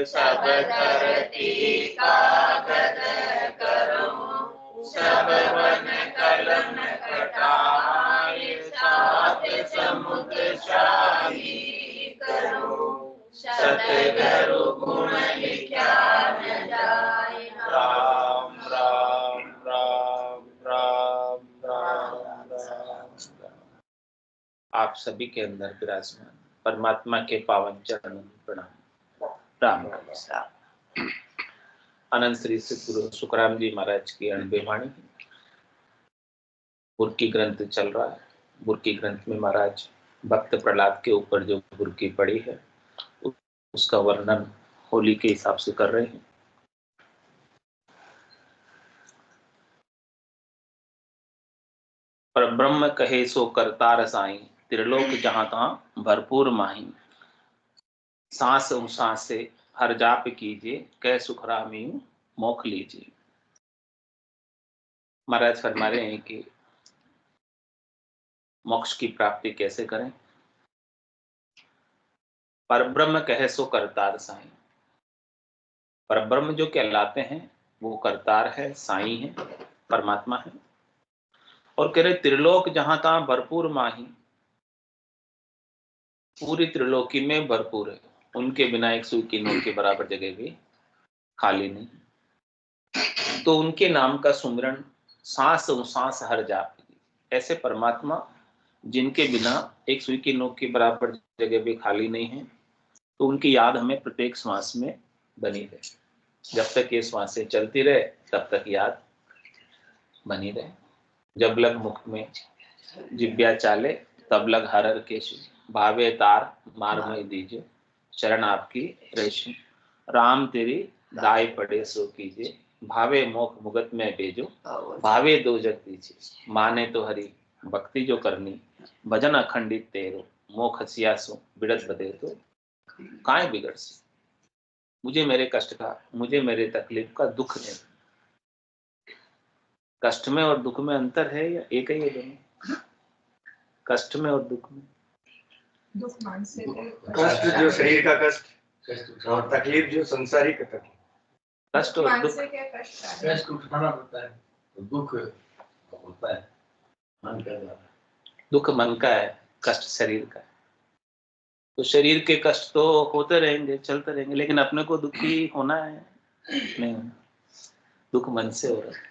सब धरती कागज करूं, सब वन कलम कटाए, सात समुद्र शाही करूं, सतगुरु गुण लिखा न जाए। राम राम राम राम राम राम। आप सभी के अंदर विराजमान परमात्मा के पावन चरणों में प्रणाम। राम राम। अनंत श्री गुरु सुखराम जी महाराज की 90 वाणी। बुर्की ग्रंथ चल रहा है। बुर्की ग्रंथ में महाराज भक्त प्रहलाद के ऊपर जो बुर्की पड़ी है उसका वर्णन होली के हिसाब से कर रहे हैं। पर ब्रह्म कहे सो करतार साईं, त्रिलोक जहां तहां भरपूर माही। सांस सांस से हर जाप कीजिए, कै सुखरामी मोख लीजिए। महाराज फरमा रहे हैं कि मोक्ष की प्राप्ति कैसे करें। पर ब्रह्म कहे सो करतार साईं। पर ब्रह्म जो कहलाते हैं वो करतार है, साईं है, परमात्मा है। और कह रहे त्रिलोक जहां तहां भरपूर माही, पूरी त्रिलोकी में भरपूर है। उनके बिना एक सुई की नोक के बराबर जगह भी खाली नहीं। तो उनके नाम का सुमिरन सांस सांस हर जाप। ऐसे परमात्मा जिनके बिना एक सुई की नोक के बराबर जगह भी खाली नहीं है, तो उनकी याद हमें प्रत्येक श्वास में बनी रहे। जब तक ये श्वासें चलती रहे तब तक याद बनी रहे। जब लग मुख में जिब्या चाले, तब लग हरर के भावे तार मार में दीजिए, शरण आपकी रेशम। राम तेरी दाई पड़े सो कीजिए, भावे मोख मुगत में भेजो, भावे दो जग दीजिए। माने तो हरि भक्ति जो करनी, भजन अखंडित तेरो, मोख हसिया सो बिड़त बदे तो काहे बिगड़ से। मुझे मेरे कष्ट का, मुझे मेरे तकलीफ का दुख नहीं। कष्ट में और दुख में अंतर है या एक ही है दोनों? कष्ट में और दुख में दुख मानसिक कष्ट जो शरीर का कष्ट और तकलीफ जो संसारिक तकलीफ। कष्ट और दुख, कष्ट उठाना पड़ता है, दुख होता है मन का। दुख मन का है, कष्ट शरीर का है। तो शरीर के कष्ट तो होते रहेंगे, चलते रहेंगे, लेकिन अपने को दुखी होना है नहीं होना। दुख मन से हो रहा है,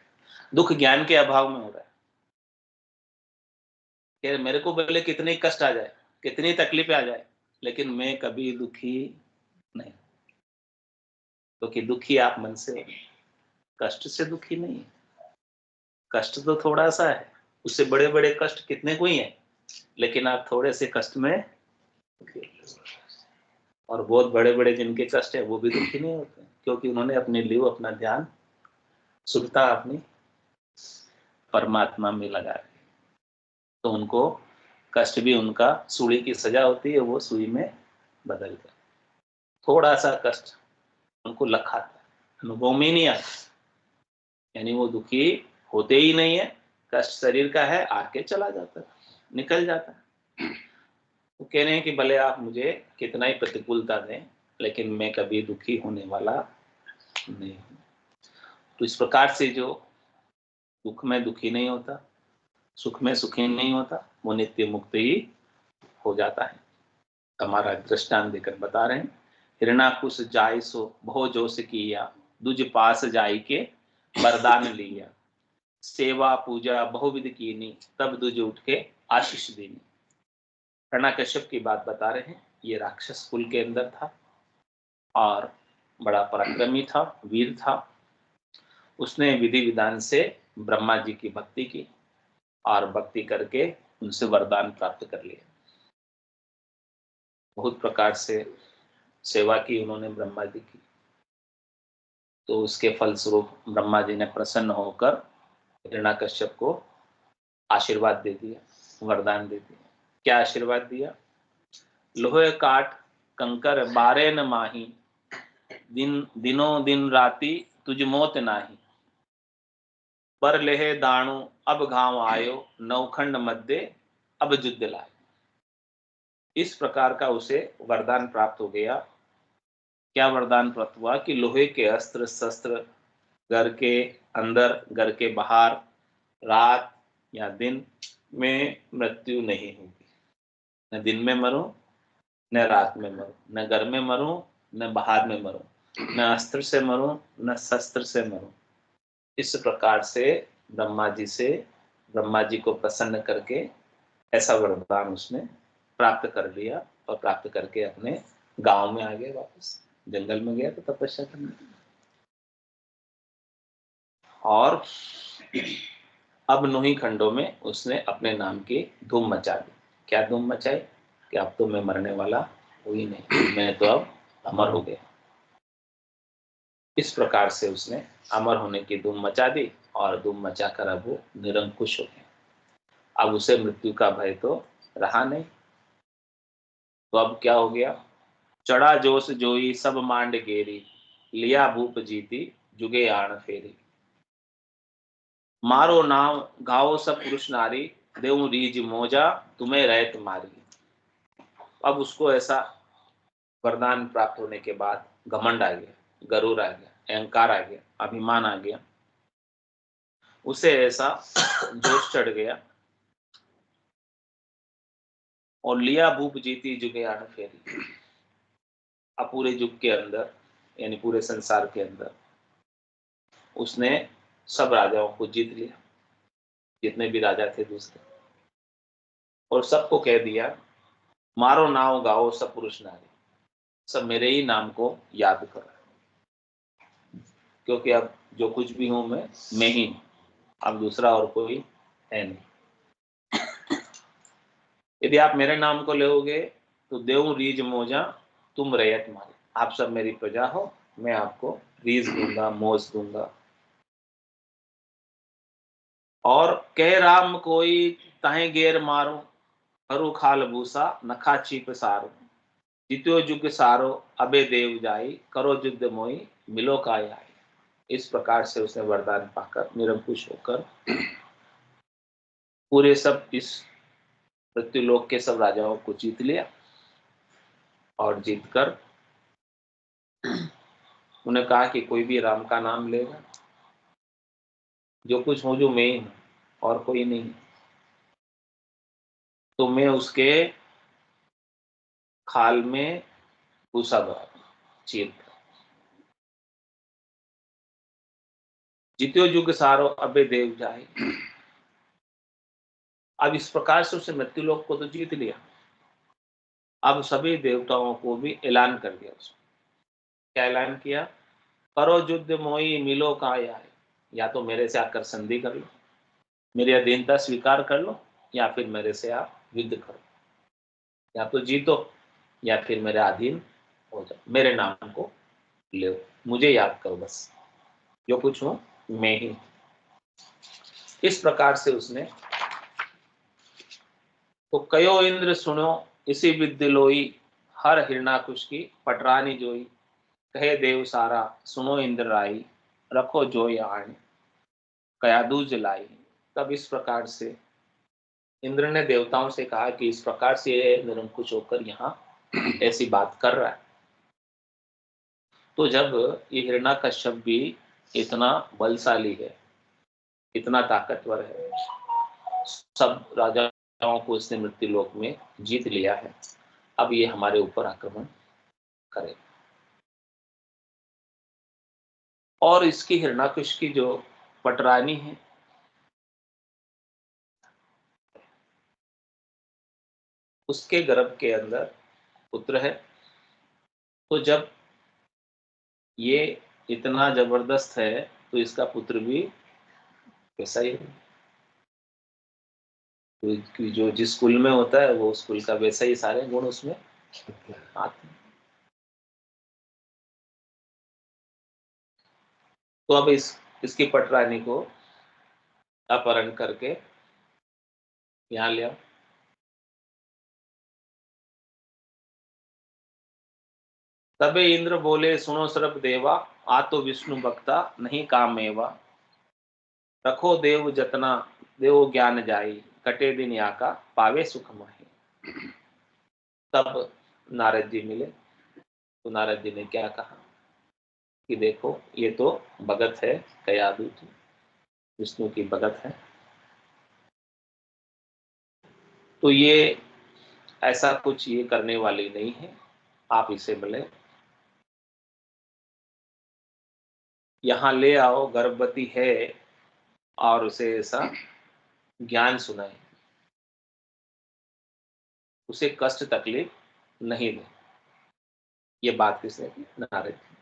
दुख ज्ञान के अभाव में हो रहा है। मेरे को भले कितने कष्ट आ जाए, कितनी तकलीफें आ जाए, लेकिन मैं कभी दुखी नहीं, क्योंकि तो दुखी आप मन से हो, कष्ट से दुखी नहीं है। कष्ट तो थोड़ा सा है, उससे बड़े बड़े कष्ट कितने को ही है, लेकिन आप थोड़े से कष्ट में दुखी। और बहुत बड़े बड़े जिनके कष्ट है वो भी दुखी नहीं होते, क्योंकि उन्होंने अपने लिए अपना ध्यान सुखता अपनी परमात्मा में लगा दी। तो उनको कष्ट भी उनका सूली की सजा होती है, वो सुई में बदल गया। थोड़ा सा कष्ट उनको लखाता है, अनुभव में नहीं आता, यानी वो दुखी होते ही नहीं है। कष्ट शरीर का है, आके चला जाता है, निकल जाता है। वो कह रहे हैं कि भले आप मुझे कितना ही प्रतिकूलता दें, लेकिन मैं कभी दुखी होने वाला नहीं हूं। तो इस प्रकार से जो दुख में दुखी नहीं होता, सुख में सुखी नहीं होता, वो नित्य मुक्त ही हो जाता है। हमारा दृष्टांत देकर बता रहे हैं। हिरणाकुश जाय सो बहु जोश किया, दुज पास जाय के वरदान लिया। सेवा पूजा बहुविध कीनी, तब दुज उठ के आशीष देनी। हिरणाकश्यप की बात बता रहे हैं। ये राक्षस कुल के अंदर था और बड़ा पराक्रमी था, वीर था। उसने विधि विधान से ब्रह्मा जी की भक्ति की और भक्ति करके उनसे वरदान प्राप्त कर लिया। बहुत प्रकार से सेवा की उन्होंने ब्रह्मा जी की, तो उसके फलस्वरूप ब्रह्मा जी ने प्रसन्न होकर हिरणाकश्यप को आशीर्वाद दे दिया, वरदान दे दिया। क्या आशीर्वाद दिया? लोहे काट कंकर बारे न माही, दिनों दिन राती तुझ मोत नाही। पर लेहे दाणु अब घाव आयो, नवखंड मध्य अब युद्ध लाए। इस प्रकार का उसे वरदान प्राप्त हो गया क्या वरदान प्राप्त हुआ कि लोहे के अस्त्र शस्त्र घर के अंदर घर के बाहर रात या दिन में मृत्यु नहीं होगी। न दिन में मरूं न रात में मरूं, न घर में मरूं न बाहर में मरूं, न अस्त्र से मरूं न शस्त्र से मरूं। इस प्रकार से ब्रह्मा जी को प्रसन्न करके ऐसा वरदान उसने प्राप्त कर लिया और प्राप्त करके अपने गांव में आ गए, वापस जंगल में गया तो तपस्या करने। और अब नौहीं खंडों में उसने अपने नाम की धूम मचा दी। क्या धूम मचाई कि अब तो मैं मरने वाला हूं ही नहीं, मैं तो अब अमर हो गया। इस प्रकार से उसने अमर होने की धूम मचा दी और धूम मचाकर अब वो निरंकुश हो गया। अब उसे मृत्यु का भय तो रहा नहीं। तो अब क्या हो गया? चढ़ा जोश जोई सब मांड गेरी, लिया भूप जीती जुगे आण फेरी। मारो नाम गाओ सब पुरुष नारी, देऊं रीज मोजा तुम्हें रहे तुम्हारी। अब उसको ऐसा वरदान प्राप्त होने के बाद घमंड आ गया, गरूर आ गया, अहंकार आ गया, अभिमान आ गया। उसे ऐसा जोश चढ़ गया और लिया भूप जीती जुगे आण फेरी। अब पूरे युग के अंदर यानी पूरे संसार के अंदर उसने सब राजाओं को जीत लिया, जितने भी राजा थे दूसरे, और सबको कह दिया मारो नाव गाओ सब पुरुष नारी, सब मेरे ही नाम को याद करो, क्योंकि अब जो कुछ भी हूं मैं ही हूं, अब दूसरा और कोई है नहीं। यदि आप मेरे नाम को लोगे तो देव रीज मोजा तुम रैयत मारी, आप सब मेरी प्रजा हो, मैं आपको रीज दूंगा, मोज दूंगा। और कह राम कोई ताहे गेर मारो, हरु खाल भूसा नखा छिप सारो, जित्यो जुग सारो अबे देव जाई, करो युद्ध मोई मिलो काय आई। इस प्रकार से उसने वरदान पाकर निरंकुश होकर पूरे सब इस पृथ्वीलोक के सब राजाओं को जीत लिया और जीतकर उन्हें कहा कि कोई भी राम का नाम लेगा, जो कुछ हो जो मैं ही हूं और कोई नहीं, तो मैं उसके खाल में भूसा भरा चीर। जित्यो युग सारो अबे देव जाए। अब इस प्रकार से उसने मृत्युलोक को तो जीत लिया, अब सभी देवताओं को भी ऐलान कर दिया उसने। क्या ऐलान किया? करो युद्ध मोई मिलो काय आए, या तो मेरे से आकर संधि कर लो, मेरी अधीनता स्वीकार कर लो, या फिर मेरे से आप युद्ध करो, या तो जीतो या फिर मेरे अधीन हो जाओ, मेरे नाम को ले, मुझे याद करो, बस जो कुछ हो मैं ही। इस प्रकार से उसने तो कयो इंद्र सुनो इसी विद्य लोई, हर हिरणाकुश की पटरानी जोई, कहे देव सारा सुनो इंद्र राई, रखो जोई आण कयादू जलाई। तब इस प्रकार से इंद्र ने देवताओं से कहा कि इस प्रकार से ये निरंकुश होकर यहाँ ऐसी बात कर रहा है। तो जब ये हिरण्यकश्यप भी इतना बलशाली है, इतना ताकतवर है, सब राजाओं को इसने मृत्युलोक में जीत लिया है, अब ये हमारे ऊपर आक्रमण करेगा। और इसकी हिरण्यकश्यप की जो पटरानी है, उसके गर्भ के अंदर पुत्र है। तो जब ये इतना जबरदस्त है तो इसका पुत्र भी वैसा ही है। तो जो जिस कुल में होता है वो उस कुल का वैसा ही सारे गुण उसमें आते हैं। तो अब इसकी पटरानी को अपहरण करके यहाँ ले आओ। तबे इंद्र बोले सुनो सर्प देवा, आ तो विष्णु भक्ता नहीं काम मेवा, रखो देव जतना देव ज्ञान जाई, कटे दिन या का पावे सुख माही। तब नारद जी मिले तो नारद जी ने क्या कहा कि देखो ये तो भगत है, कयादूत विष्णु की भगत है, तो ये ऐसा कुछ ये करने वाली नहीं है, आप इसे बोले यहाँ ले आओ, गर्भवती है, और उसे ऐसा ज्ञान सुनाए, उसे कष्ट तकलीफ नहीं दे। ये बात किसने की? नारद जी।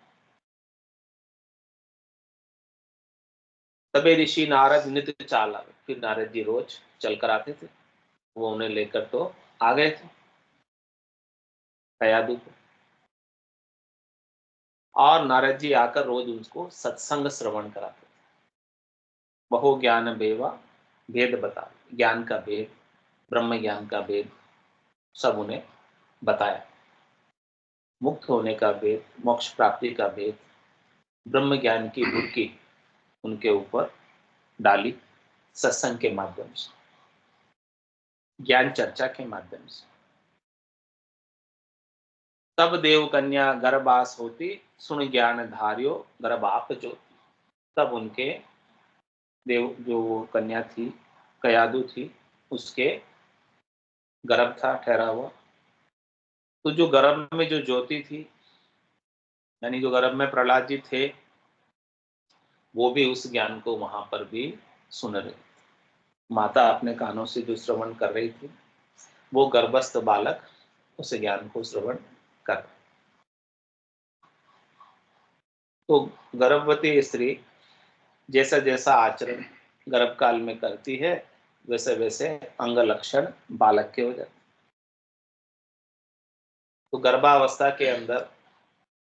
तबे ऋषि नारद नित्य चाला, फिर नारद जी रोज चल कर आते थे, वो उन्हें लेकर तो आ गए थे कयादू को, और नारद जी आकर रोज उनको सत्संग श्रवण कराते थे। बहु ज्ञान बेवा, भेद बता, ज्ञान का भेद, ब्रह्म ज्ञान का भेद सब उन्हें बताया, मुक्त होने का भेद, मोक्ष प्राप्ति का भेद, ब्रह्म ज्ञान की बुद्धि उनके ऊपर डाली सत्संग के माध्यम से, ज्ञान चर्चा के माध्यम से। तब देव कन्या गर्भास होती, सुन ज्ञान धार्यो गर्भाप ज्योति। तब उनके देव जो वो कन्या थी, कयादू थी, उसके गर्भ था ठहरा हुआ, तो जो गर्भ में जो ज्योति थी, यानी जो गर्भ में प्रहलाद जी थे, वो भी उस ज्ञान को वहां पर भी सुन रहे। माता अपने कानों से जो श्रवण कर रही थी, वो गर्भस्थ बालक उस ज्ञान को श्रवण कर रहा। तो गर्भवती स्त्री जैसा जैसा आचरण गर्भ काल में करती है, वैसे वैसे अंग लक्षण बालक के हो जाते। तो गर्भावस्था के अंदर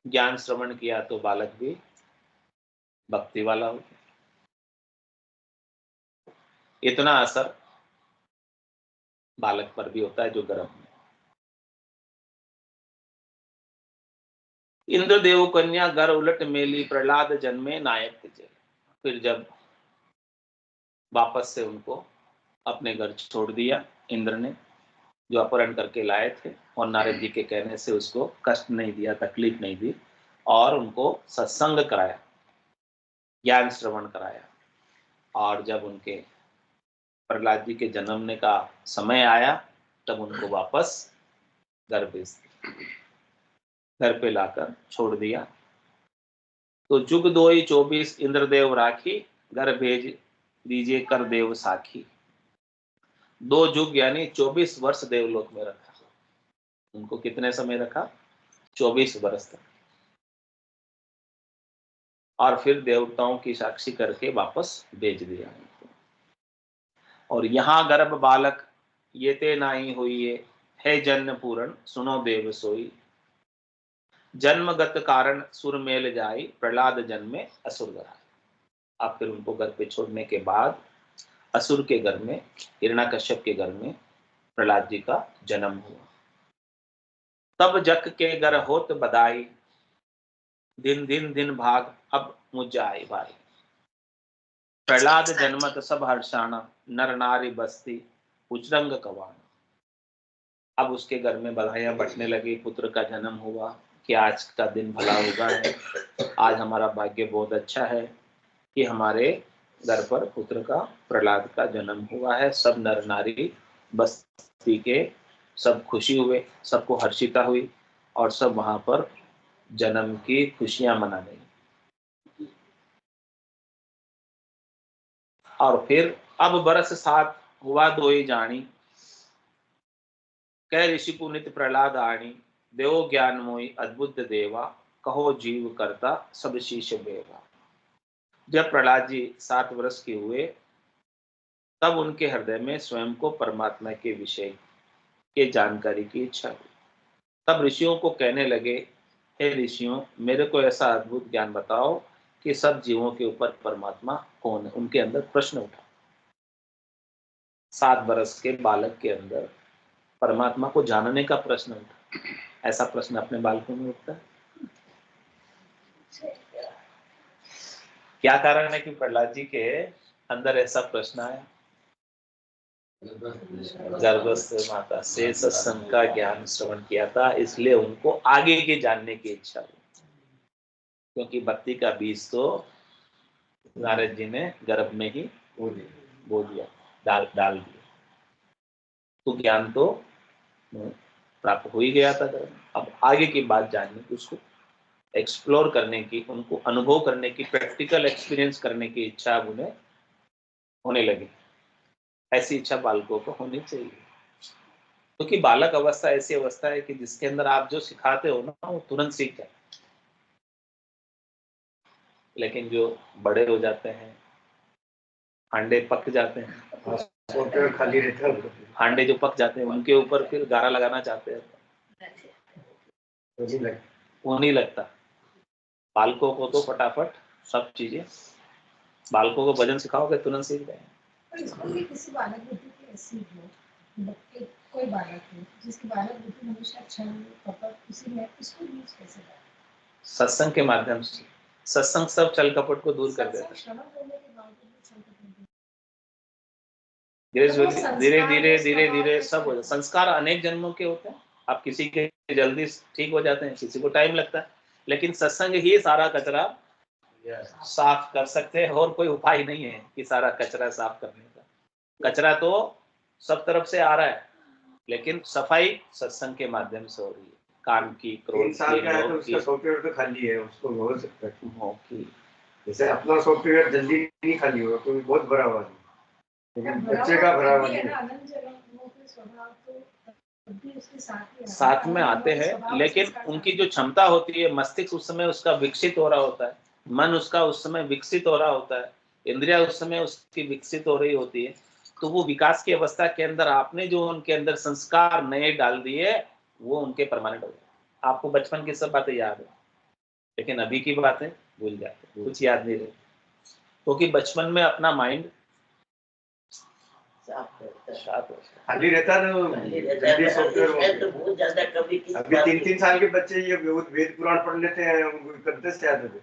ज्ञान श्रवण किया तो बालक भी भक्ति वाला हो। इतना असर बालक पर भी होता है जो गर्भ में। इंद्रदेव कन्या घर उलट मेली, प्रहलाद जन्मे नायक तेजे। फिर जब वापस से उनको अपने घर छोड़ दिया इंद्र ने, जो अपहरण करके लाए थे, और नारद जी के कहने से उसको कष्ट नहीं दिया, तकलीफ नहीं दी, और उनको सत्संग कराया, ज्ञान श्रवण कराया। और जब उनके प्रहलाद जी के जन्मने का समय आया, तब उनको वापस घर भेज दिया, घर पे लाकर छोड़ दिया। तो जुग दोई 24 इंद्रदेव राखी, घर भेज दीजिए कर देव साखी। 2 जुग यानी 24 वर्ष देवलोक में रखा। उनको कितने समय रखा? 24 वर्ष तक। और फिर देवताओं की साक्षी करके वापस भेज दिया। और यहाँ गर्भ बालक ये ते नाई हुई है जन्म पूरण, सुनो देव सोई। जन्मगत कारण सुर मेल जाई, प्रहलाद जन्मे असुर घर। अब फिर उनको घर पे छोड़ने के बाद असुर के घर में, हिरण्याकश्यप के घर में प्रहलाद जी का जन्म हुआ। तब जक के घर होत बधाई, दिन दिन दिन भाग अब मुझाई भाई। प्रहलाद जन्मत सब हर्षाना, नर नारी बस्ती उजरंग कवाना। अब उसके घर में बधाइयां बटने लगी, पुत्र का जन्म हुआ, कि आज का दिन भला होगा है, आज हमारा भाग्य बहुत अच्छा है कि हमारे घर पर पुत्र का, प्रहलाद का जन्म हुआ है। सब नर नारी बस्ती के सब खुशी हुए, सबको हर्षिता हुई, और सब वहां पर जन्म की खुशियां मना रही। और फिर अब बरस सात हुआ दोई जानी, कह ऋषि पुनित प्रहलाद आणी। देव ज्ञान मोई अद्भुत देवा, कहो जीव करता सब शीश बेवा। जब प्रहलाद जी 7 वर्ष के हुए, तब उनके हृदय में स्वयं को परमात्मा के विषय के जानकारी की इच्छा हुई। तब ऋषियों को कहने लगे, हे ऋषियों, मेरे को ऐसा अद्भुत ज्ञान बताओ कि सब जीवों के ऊपर परमात्मा कौन है। उनके अंदर प्रश्न उठा। 7 वर्ष के बालक के अंदर परमात्मा को जानने का प्रश्न उठा। ऐसा प्रश्न अपने बालकों में उठता है? क्या कारण है कि प्रहलाद जी के अंदर ऐसा प्रश्न आया? गर्भस्थ माता से सत्संग का ज्ञान श्रवण किया था, इसलिए उनको आगे के जानने की इच्छा हुई, क्योंकि भक्ति का बीज तो नारद जी ने गर्भ में ही बो दिया, डाल दिया, तो ज्ञान तो प्राप्त हो ही गया था। अब आगे की बात जानने की, उसको एक्सप्लोर करने की, उनको अनुभव करने की, प्रैक्टिकल एक्सपीरियंस करने की इच्छा अब उन्हें होने लगी। ऐसी इच्छा बालकों को होनी चाहिए, क्योंकि बालक अवस्था ऐसी अवस्था है कि जिसके अंदर आप जो सिखाते हो ना, वो तुरंत सीख जाए। लेकिन जो बड़े हो जाते हैं, हांडे पक जाते हैं, सॉफ्टवेयर खाली रहता है, हांडे जो पक जाते हैं उनके ऊपर फिर गारा लगाना चाहते हैं, वो नहीं लगता। बालकों को तो फटाफट सब चीजें, बालकों को भजन सिखाओगे तुरंत सीख जाएंगे। पर इसको भी किसी बालक बुद्धि की ऐसी हो, कोई बालक हो जिसकी बालक बुद्धि हमेशा छल कपट उसी में, उसको यूज कैसे करें? सत्संग के माध्यम से, सत्संग सब छल कपट को दूर कर देता है। श्रवण करने के बावजूद भी छल कपट धीरे धीरे धीरे धीरे सब हो जाता। संस्कार अनेक जन्मों के होते हैं, आप किसी के जल्दी ठीक हो जाते हैं, किसी को टाइम लगता है, लेकिन सत्संग ही सारा कचरा साफ कर सकते हैं, और कोई उपाय नहीं है कि सारा कचरा साफ करने का। कचरा तो सब तरफ से आ रहा है, लेकिन सफाई सत्संग के माध्यम से हो रही है। काम की, क्रोध की, लोभ की, सॉफ्टवेयर तो खाली है, उसको हो सकता है मोह की। जैसे अपना सॉफ्टवेयर जल्दी नहीं खाली होगा, कोई बहुत भरा हुआ है, लेकिन बच्चे का भरा हुआ साथ में आते हैं, लेकिन उनकी जो क्षमता होती है, मस्तिष्क उस समय उसका विकसित हो रहा होता है, मन उसका उस समय विकसित हो रहा होता है, इंद्रिया उस समय उसकी विकसित हो रही होती है, तो वो विकास की अवस्था के अंदर आपने जो उनके अंदर संस्कार नए डाल दिए, वो उनके परमानेंट हो गए। आपको बचपन की सब बातें याद है, लेकिन अभी की बातें भूल जाते, कुछ याद नहीं रहती, क्योंकि बचपन में अपना माइंड खाली रहता है ना, जल्दी सॉफ्टवेयर तो बहुत ज्यादा कभी अभी 3-3 साल के बच्चे ये वेद पुराण पढ़ लेते हैं, उनको करते से याद है।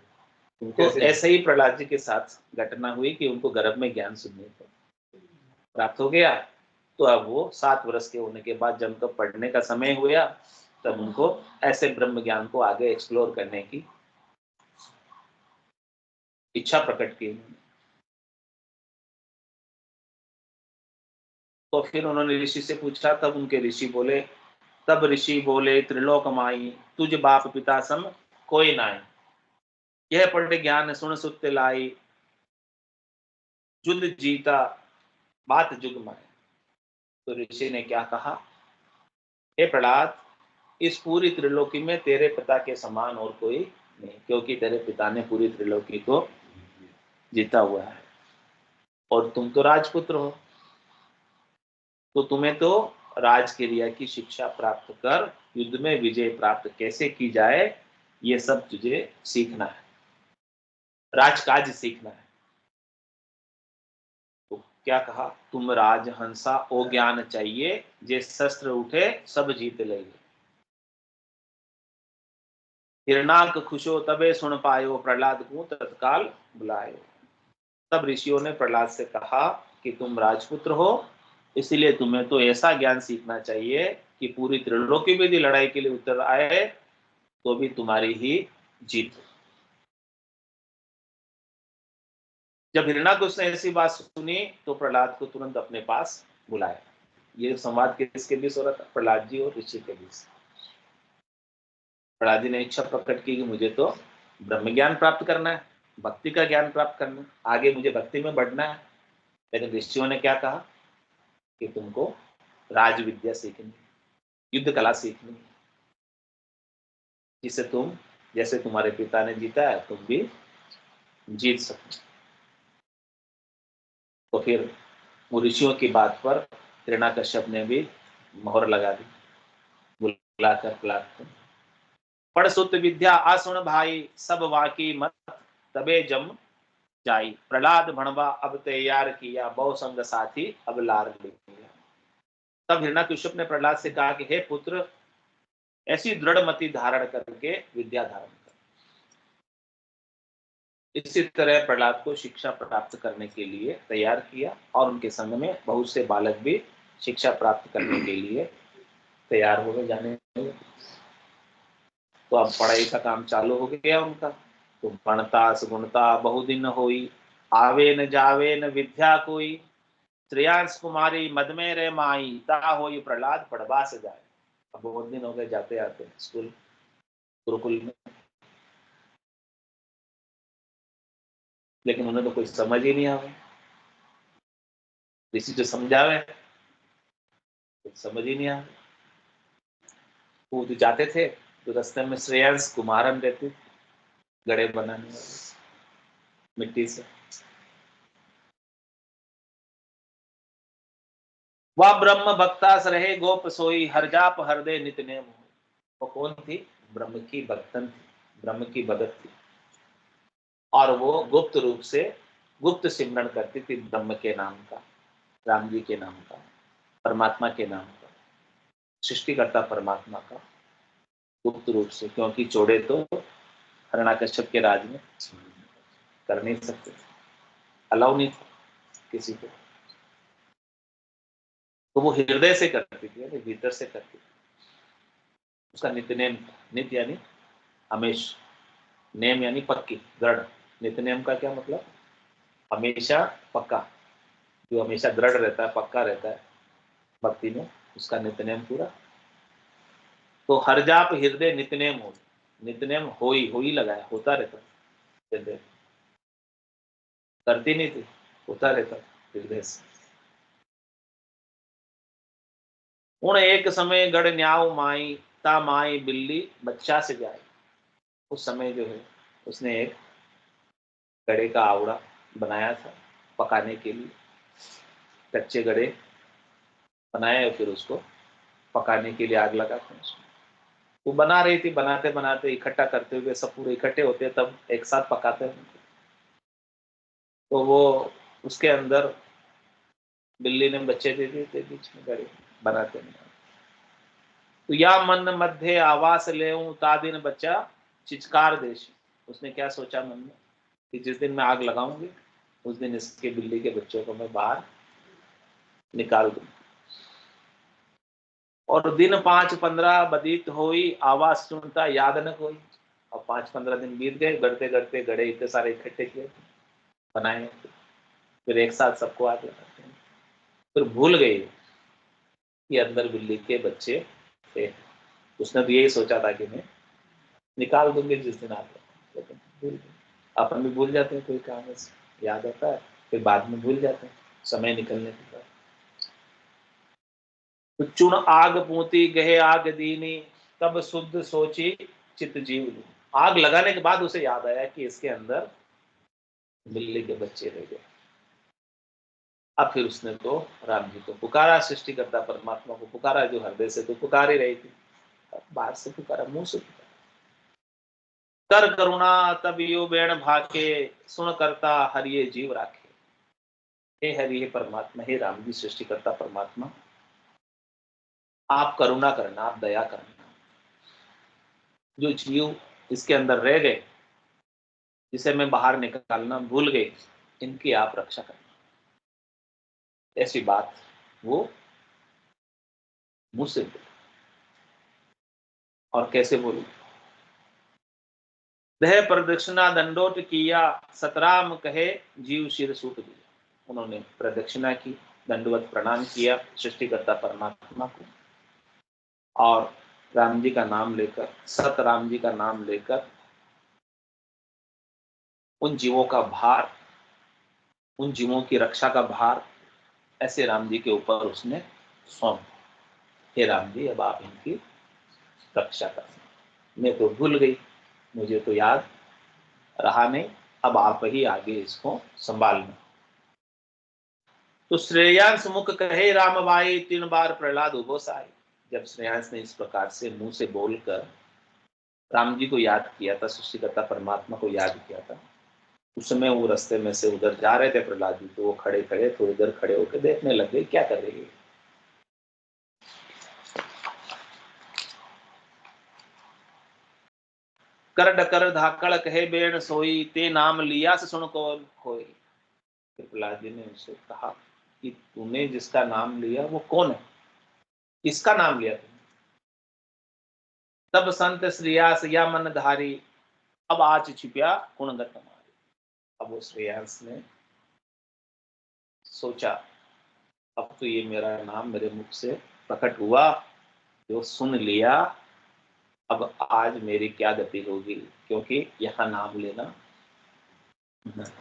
उनको ऐसे ही प्रहलाद जी के साथ घटना हुई कि उनको गर्भ में ज्ञान सुनने को प्राप्त हो गया, तो अब वो 7 वर्ष के होने के बाद जब तक पढ़ने का समय हुआ, तब उनको ऐसे ब्रह्म ज्ञान को आगे एक्सप्लोर करने की इच्छा प्रकट की। तो फिर उन्होंने ऋषि से पूछा, तब उनके ऋषि बोले, तब ऋषि बोले, त्रिलोक माई तुझ बाप पिता सम कोई नाई, यह पढ़ ज्ञान सुन सुत लाई, जुद जीता बात जुग माए। तो ऋषि ने क्या कहा, हे प्रहलाद, इस पूरी त्रिलोकी में तेरे पिता के समान और कोई नहीं, क्योंकि तेरे पिता ने पूरी त्रिलोकी को जीता हुआ है, और तुम तो राजपुत्र हो, तो तुम्हें तो राजक्रिया की शिक्षा प्राप्त कर युद्ध में विजय प्राप्त कैसे की जाए, ये सब तुझे सीखना है, राजकाज सीखना है। तो क्या कहा, तुम राजहंसा ओ ज्ञान चाहिए, जे शस्त्र उठे सब जीत लेंगे, हिरणाक खुशो तबे सुन पायो, प्रहलाद को तत्काल बुलायो। तब ऋषियों ने प्रहलाद से कहा कि तुम राजपुत्र हो, इसीलिए तुम्हें तो ऐसा ज्ञान सीखना चाहिए कि पूरी त्रिलोकी में यदि लड़ाई के लिए उतर आए तो भी तुम्हारी ही जीत। जब हिरणाकुश ने ऐसी बात सुनी तो प्रहलाद को तुरंत अपने पास बुलाया। ये संवाद किसके बीच हो रहा था, प्रहलाद जी और ऋषि के बीच। प्रहलाद जी ने इच्छा प्रकट की कि मुझे तो ब्रह्म ज्ञान प्राप्त करना है, भक्ति का ज्ञान प्राप्त करना है, आगे मुझे भक्ति में बढ़ना है। लेकिन ऋषियों ने क्या कहा कि तुमको राज विद्या सीखनी, युद्ध कला सीखनी, जिससे तुम, जैसे तुम्हारे पिता ने जीता है, तुम भी जीत सको। तो फिर वो ऋषियों की बात पर हिरण्याकश्यप ने भी मोहर लगा दी, बुलाकर प्रहलाद, पढ़ सुत विद्या आसुन भाई, सब वाकी मत तबे जम जाई, प्रहलाद भणवा अब तैयार किया, बहु संग साथी अब लार लिया। तब हिरण्याकश्यप ने प्रहलाद से कहा कि हे पुत्र, ऐसी दृढ़ मति धारण करके विद्या धारण कर, इसी तरह प्रहलाद को शिक्षा प्राप्त करने के लिए तैयार किया और उनके संग में बहुत से बालक भी शिक्षा प्राप्त करने के लिए तैयार हो गए जाने लगे। तो अब पढ़ाई का काम चालू हो गया उनका। तो गणता सुगुणता बहुदिन होई, आवे न जावे न विद्या कोई, श्रेयांश कुमारी मद में रे माई, ता होई प्रहलाद पढ़वा से जाए। अब बहुत दिन हो गए जाते आते स्कूल गुरुकुल में, लेकिन उन्हें तो कोई समझ ही नहीं आवे। किसी जो समझावे कुछ समझ ही नहीं आवे। वो जो जाते थे तो रास्ते में श्रेयांश कुमारन रहती, गड़े बनाने वाले मिट्टी से। वह ब्रह्म भक्तास रहे गोप सोई, हर जाप हृदय नित नेम। वो कौन थी? ब्रह्म की भक्तन थी, ब्रह्म की भगत थी। और वो गुप्त रूप से गुप्त सिमरन करती थी ब्रह्म के नाम का, राम जी के नाम का, परमात्मा के नाम का, सृष्टिकर्ता परमात्मा का गुप्त रूप से। क्योंकि चोड़े तो हिरण्याकश्यप के राज में कर नहीं सकते थे, अलाउ नहीं था किसी को। तो वो हृदय से करती थी, भीतर से करती थी। उसका नित्यनेम, नित्य यानी हमेश, नेम यानी पक्की, दृढ़। नित्यनेम का क्या मतलब? हमेशा पक्का, जो हमेशा दृढ़ रहता है, पक्का रहता है भक्ति में, उसका नित्यनेम पूरा। तो हर जाप हृदय नित्यनेम हो, नित्यनेम हो ही लगाया, होता रहता हृदय, करती नहीं थी, होता रहता हृदय से। उन एक समय गढ़ न्याव माई, ता माई बिल्ली बच्चा से जाए। उस समय जो है उसने एक गड़े का आवड़ा बनाया था पकाने के लिए, कच्चे गड़े बनाए और फिर उसको पकाने के लिए आग लगाते हैं उसमें। वो बना रही थी, बनाते बनाते इकट्ठा करते हुए सब पूरे इकट्ठे होते तब एक साथ पकाते हैं। तो वो उसके अंदर बिल्ली ने बच्चे दे दिए थे बीच में गड़े बनाते हैं। तो या मन मध्य आवास ले तादिन बच्चा चिचकार देश। उसने क्या सोचा मन में कि जिस दिन मैं आग लगाऊंगी उस दिन इसके बिल्ली के बच्चों को मैं बाहर निकाल दूं। और दिन 5-15 बदीत होई, आवाज सुनता याद न कोई। और 5-15 दिन बीत गए, गढ़ते गढ़ते गड़े इतने सारे इकट्ठे किए बनाए, फिर एक साथ सबको आग लगाते हैं। फिर भूल गई कि अंदर बिल्ली के बच्चे थे। उसने तो यही सोचा था कि मैं निकाल दूंगी जिस दिन आग, लेकिन भूल गई। अपन भी भूल जाते हैं, कोई काम ऐसे याद आता है फिर बाद में भूल जाते हैं समय निकलने के बाद। तो चुन आग पूती गहे आग दीनी, तब शुद्ध सोची चित जीव। आग लगाने के बाद उसे याद आया कि इसके अंदर बिल्ली के बच्चे रह गए। अब फिर उसने तो राम जी को पुकारा, सृष्टिकर्ता परमात्मा को पुकारा, जो हृदय से तो पुकार ही रही थी, बाहर से पुकारा, मुंह से पुकारा। कर करुणा तब यो बेण भाके, सुन करता हरिये जीव राखे। हे हरि, हे परमात्मा, हे राम जी सृष्टिकर्ता परमात्मा, आप करुणा करना, आप दया करना। जो जीव इसके अंदर रह गए, जिसे मैं बाहर निकालना भूल गई, इनकी आप रक्षा करना। ऐसी बात वो मुझसे बोली। और कैसे बोली? देह प्रदक्षिणा दंडोत किया, सतराम कहे जीव शिर सूट दिया। उन्होंने प्रदक्षिणा की, दंडवत प्रणाम किया सृष्टिकर्ता परमात्मा को, और राम जी का नाम लेकर, सत राम जी का नाम लेकर उन जीवों का भार, उन जीवों की रक्षा का भार ऐसे राम जी के ऊपर उसने सौंप। हे राम जी, अब आप इनकी रक्षा करना, मैं तो भूल गई, मुझे तो याद रहा नहीं, अब आप ही आगे इसको संभालना। तो श्रेयांश मुख कहे राम भाई, 3 बार प्रहलाद उबो साई। जब श्रेयांश ने इस प्रकार से मुंह से बोलकर राम जी को याद किया था, सृष्टिकर्ता परमात्मा को याद किया था, उस समय वो रास्ते में से उधर जा रहे थे प्रहलाद जी, तो वो खड़े खड़े थोड़ी देर खड़े होकर देखने लग गए क्या कर रही है। कर डकर धाकड़ कहे बेण सोई, ते नाम लिया से सुन को कोई। प्रहलाद जी ने उससे कहा कि तूने जिसका नाम लिया वो कौन है, किसका नाम लिया तुमने? तब संत श्रेयास या मन धारी, अब आज छिप्या गुणगत हमारी। अब वो श्रेयांस ने सोचा अब तो ये मेरा नाम मेरे मुख से प्रकट हुआ, जो सुन लिया, अब आज मेरी क्या गति होगी, क्योंकि यहाँ नाम लेना नहीं।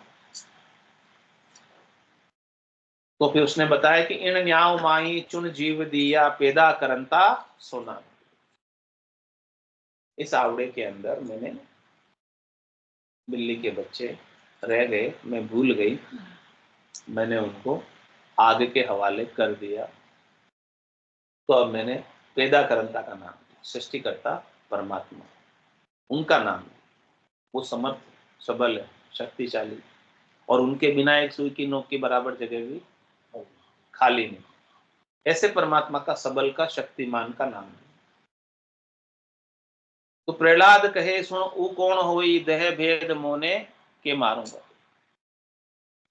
तो फिर उसने बताया कि इन न्याव माई चुन जीव दिया, पैदा करंता सोना। इस आवड़े के अंदर मैंने बिल्ली के बच्चे रह गए, मैं भूल गई, मैंने उनको आग के हवाले कर दिया। तो अब मैंने पैदा करंता का नाम, सृष्टिकर्ता परमात्मा, उनका नाम, वो समर्थ सबल है, शक्तिशाली, और उनके बिना एक सुई की नोक के बराबर जगह भी खाली नहीं। ऐसे परमात्मा का, सबल का, शक्तिमान का नाम है। तो प्रहलाद कहे सुन ऊ कौन होई, देह भेद मोने के मारूंगा।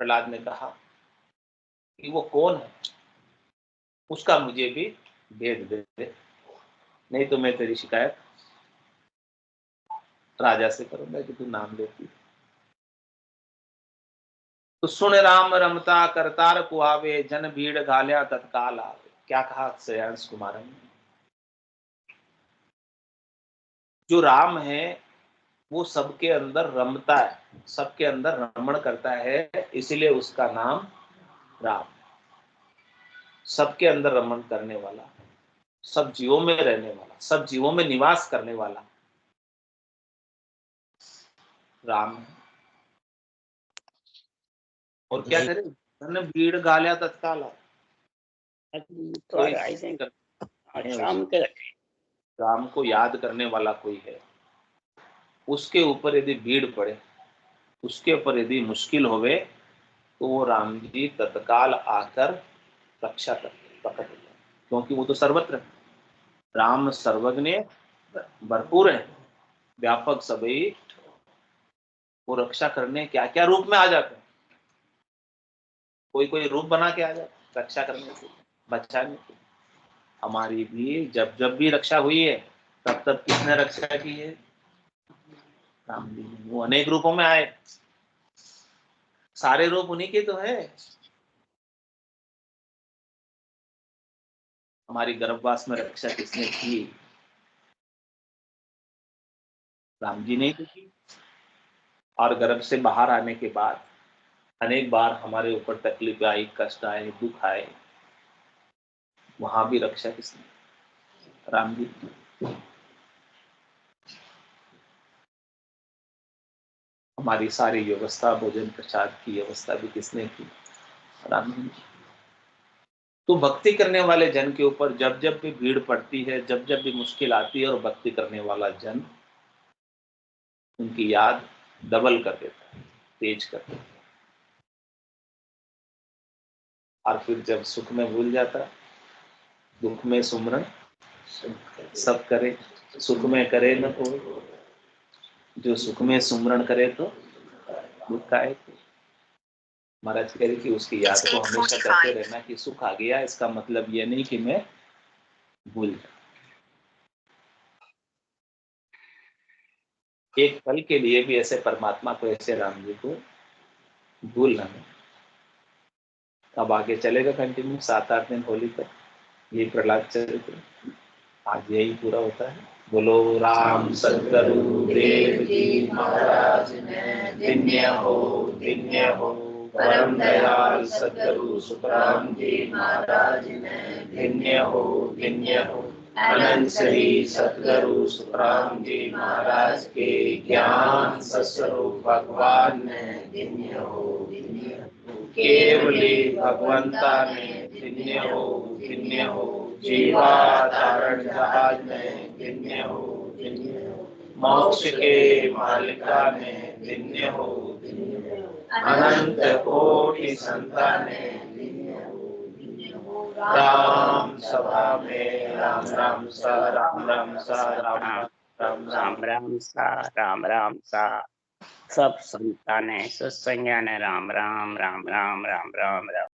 प्रहलाद ने कहा कि वो कौन है, उसका मुझे भी भेद दे, नहीं तो मैं तेरी शिकायत राजा से करूंगा कि तू नाम लेती। तो सुन राम रमता करतार कुआवे, जन भीड़ घालिया तत्काल आवे। क्या कहा श्रेयांश कुमार ने, जो राम है वो सबके अंदर रमता है, सबके अंदर रमण करता है, इसीलिए उसका नाम राम। सबके अंदर रमण करने वाला, सब जीवों में रहने वाला, सब जीवों में निवास करने वाला राम है। और क्या करे, धन भीड़ गालिया तत्काल। राम को याद करने वाला कोई है, उसके ऊपर यदि भीड़ पड़े, उसके ऊपर यदि मुश्किल होवे, तो वो राम जी तत्काल आकर रक्षा करते, प्रकट होते, क्योंकि वो तो सर्वत्र है। राम सर्वज्ञ भरपूर है, व्यापक सभी, वो रक्षा करने क्या क्या रूप में आ जाते हैं। कोई कोई रूप बना के आ जाता है रक्षा करने के, बचाने के। हमारी भी जब जब भी रक्षा हुई है, तब तब किसने रक्षा की है, राम जी ने। वो अनेक रूपों में आए, सारे रूप उन्हीं के तो है। हमारी गर्भवास में रक्षा किसने की, राम जी ने की। और गर्भ से बाहर आने के बाद अनेक बार हमारे ऊपर तकलीफ आई, कष्ट आए, दुख आए, वहां भी रक्षा किसने, राम जी। हमारी सारी व्यवस्था, भोजन प्रसाद की व्यवस्था भी किसने की, राम जी। तो भक्ति करने वाले जन के ऊपर जब जब भी भीड़ पड़ती है, जब जब भी मुश्किल आती है, और भक्ति करने वाला जन उनकी याद डबल कर देता है, तेज कर देता है। और फिर जब सुख में भूल जाता, दुख में सुमरन सब करे, सुख में करे न कोई, जो सुख में सुमरन करे तो दुख का है। महाराज कह रही कि उसकी याद को हमेशा करते रहना कि सुख आ गया, इसका मतलब ये नहीं कि मैं भूल जाऊं। एक पल के लिए भी ऐसे परमात्मा को, ऐसे राम जी को भूलना नहीं। अब आगे चलेगा कंटिन्यू 7-8 दिन होली तक ये प्रहलाद चरित्र, आज यही पूरा होता है। बोलो राम सद्गुरु देव जी महाराज ने, धन्य हो परम दयाल सद्गुरु सुखराम जी महाराज ने, धन्य हो अनंत श्री सद्गुरु सुखराम जी महाराज के ज्ञान स्वरूप भगवान ने, धन्य हो केवली भगवंता ने, धन्य हो जीवाधारण जहाज में, धन्य हो मोक्ष के मालिका ने, धन्य हो अनंत कोटि संतान ने, राम सभा में राम राम सा राम राम सा राम રામ સા સબ સંતાને સત્સંગાને રામ રામ રામ રામ રામ રામ રામ